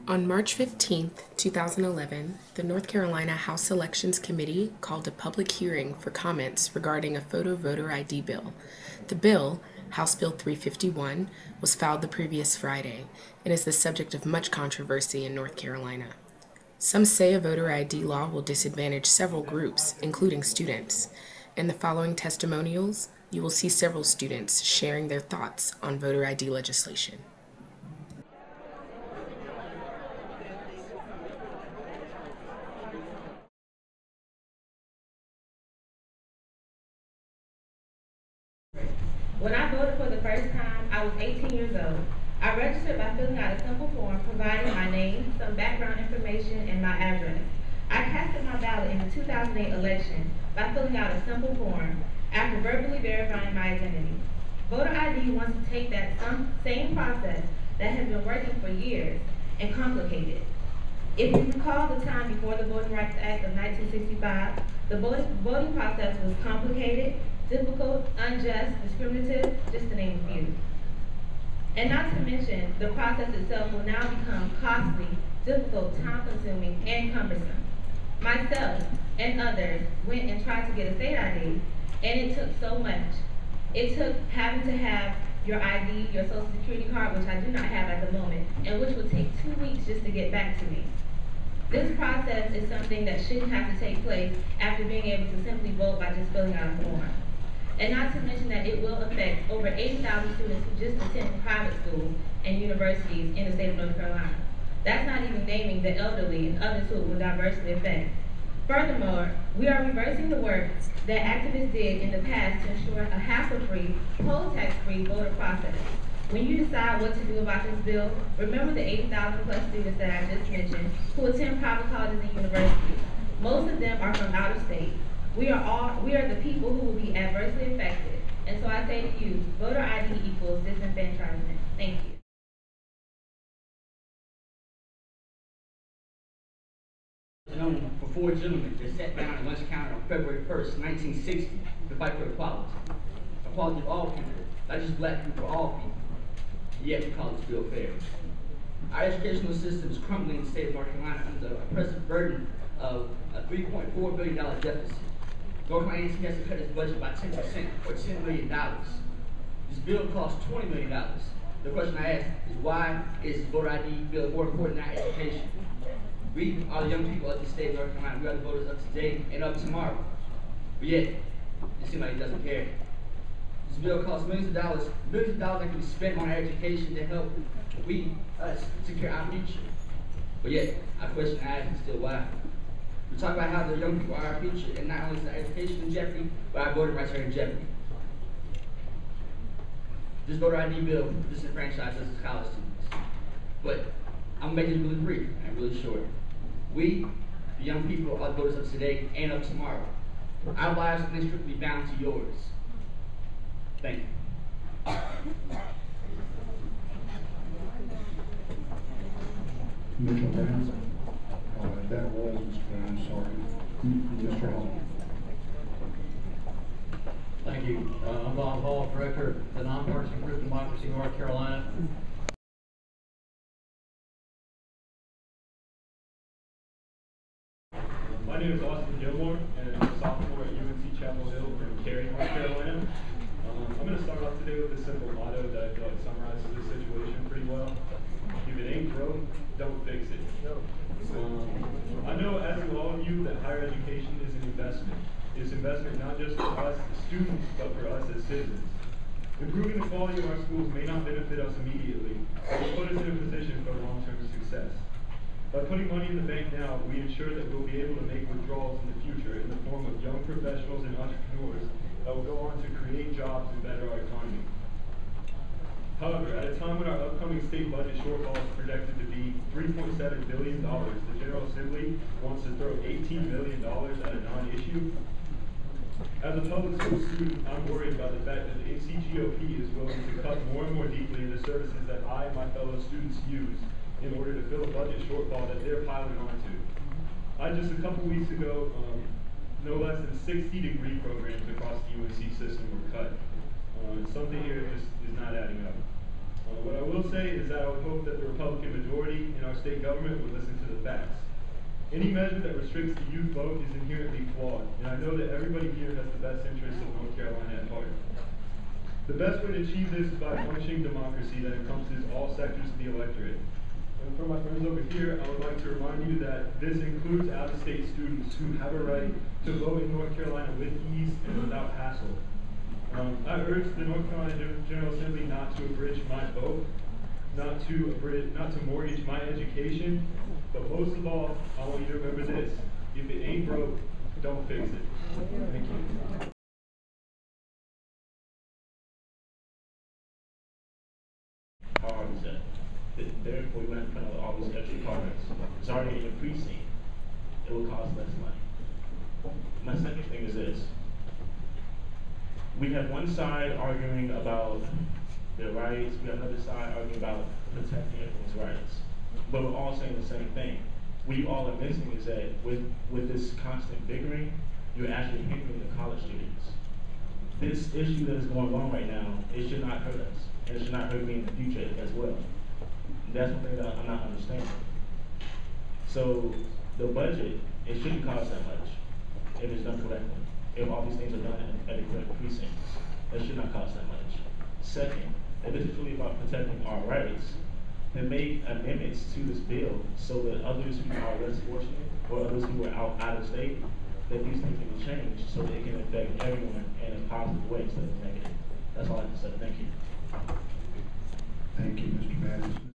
On March 15, 2011, the North Carolina House Elections Committee called a public hearing for comments regarding a photo voter ID bill. The bill, House Bill 351, was filed the previous Friday and is the subject of much controversy in North Carolina. Some say a voter ID law will disadvantage several groups, including students. In the following testimonials, you will see several students sharing their thoughts on voter ID legislation. When I voted for the first time, I was 18 years old. I registered by filling out a simple form providing my name, some background information, and my address. I casted my ballot in the 2008 election by filling out a simple form after verbally verifying my identity. Voter ID wants to take that same process that has been working for years and complicate it. If you recall the time before the Voting Rights Act of 1965, the voting process was complicated, difficult, unjust, discriminative, just to name a few. And not to mention, the process itself will now become costly, difficult, time-consuming, and cumbersome. Myself and others went and tried to get a state ID, and it took so much. It took having to have your ID, your social security card, which I do not have at the moment, and which would take 2 weeks just to get back to me. This process is something that shouldn't have to take place after being able to simply vote by just filling out a form. And not to mention that it will affect over 80,000 students who just attend private schools and universities in the state of North Carolina. That's not even naming the elderly and others who it will adversely affect. Furthermore, we are reversing the work that activists did in the past to ensure a hassle-free, poll-tax-free voter process. When you decide what to do about this bill, remember the 80,000 plus students that I just mentioned who attend private colleges and universities. Most of them are from out of state. We are the people who will be adversely affected. And so I say to you, voter ID equals disenfranchisement. Thank you. Known for four gentlemen that sat down at lunch counter on February 1st, 1960 to fight for equality. Equality of all people, not just black people, for all people. Yet we call this bill fair. Our educational system is crumbling in the state of North Carolina under a oppressive burden of a $3.4 billion deficit. North Carolina has to cut its budget by 10% or $10 million. This bill costs $20 million. The question I ask is, why is voter ID bill more important than our education? We are the young people of the state of North Carolina. We are the voters of today and of tomorrow. But yet, it seems like it doesn't care. This bill costs millions of dollars that can be spent on our education to help us secure our future. But yet, our question I ask is still why. We talk about how the young people are our future, and not only is our education in jeopardy, but our voting rights are in jeopardy. This voter ID bill disenfranchises us as college students. But I'm gonna make this really brief and really short. We, the young people, are the voters of today and of tomorrow. Our lives are inextricably bound to yours. Thank you. Commissioner Brown? That was Mr. Brown, sorry. Mr. Hall. Thank you. I'm Bob Hall, Director of the Nonpartisan Group Democracy North Carolina. My name is Austin Gilmore, and I'm a sophomore at UNC Chapel Hill in Cary, North Carolina. I'm going to start off today with a simple motto that I feel like summarizes this situation pretty well. If it ain't broke, don't fix it. I know, as with all of you, that higher education is an investment. It's investment not just for us as students, but for us as citizens. Improving the quality of our schools may not benefit us immediately, but will put us in a position for long-term success. By putting money in the bank now, we ensure that we'll be able to make withdrawals in the future in the form of young professionals and entrepreneurs that will go on to create jobs and better our economy. However, at a time when our upcoming state budget shortfall is projected to be $3.7 billion, the General Assembly wants to throw $18 million at a non-issue. As a public school student, I'm worried about the fact that the NCGOP is willing to cut more and more deeply into services that I and my fellow students use in order to fill a budget shortfall that they're piling onto. Just a couple weeks ago, no less than 60 degree programs across the UNC system were cut. Something here just is not adding up. What I will say is that I would hope that the Republican majority in our state government would listen to the facts. Any measure that restricts the youth vote is inherently flawed, and I know that everybody here has the best interests of North Carolina at heart. The best way to achieve this is by functioning democracy that encompasses all sectors of the electorate. And for my friends over here, I would like to remind you that this includes out-of-state students who have a right to vote in North Carolina with ease and without hassle. I urge the North Carolina General Assembly not to abridge my vote, not to mortgage my education, but most of all, I want you to remember this: if it ain't broke, don't fix it. Thank you. How hard is that? Therefore, we went to all these extra cards. It's already in the precinct. It will cost less money. My second thing is this. We have one side arguing about their rights. We have another side arguing about protecting everyone's rights. But we're all saying the same thing. What you all are missing is that with this constant bickering, you're actually hindering the college students. This issue that is going on right now, it should not hurt us. And it should not hurt me in the future as well. That's one thing that I'm not understanding. So the budget, it shouldn't cost that much if it's done correctly. If all these things are done at the correct precincts, it should not cost that much. Second, if this is really about protecting our rights, then make amendments to this bill so that others who are less fortunate or others who are out of state, that these things can be changed so that it can affect everyone in a positive way instead of negative. That's all I have to say. Thank you. Thank you, Mr. Madison.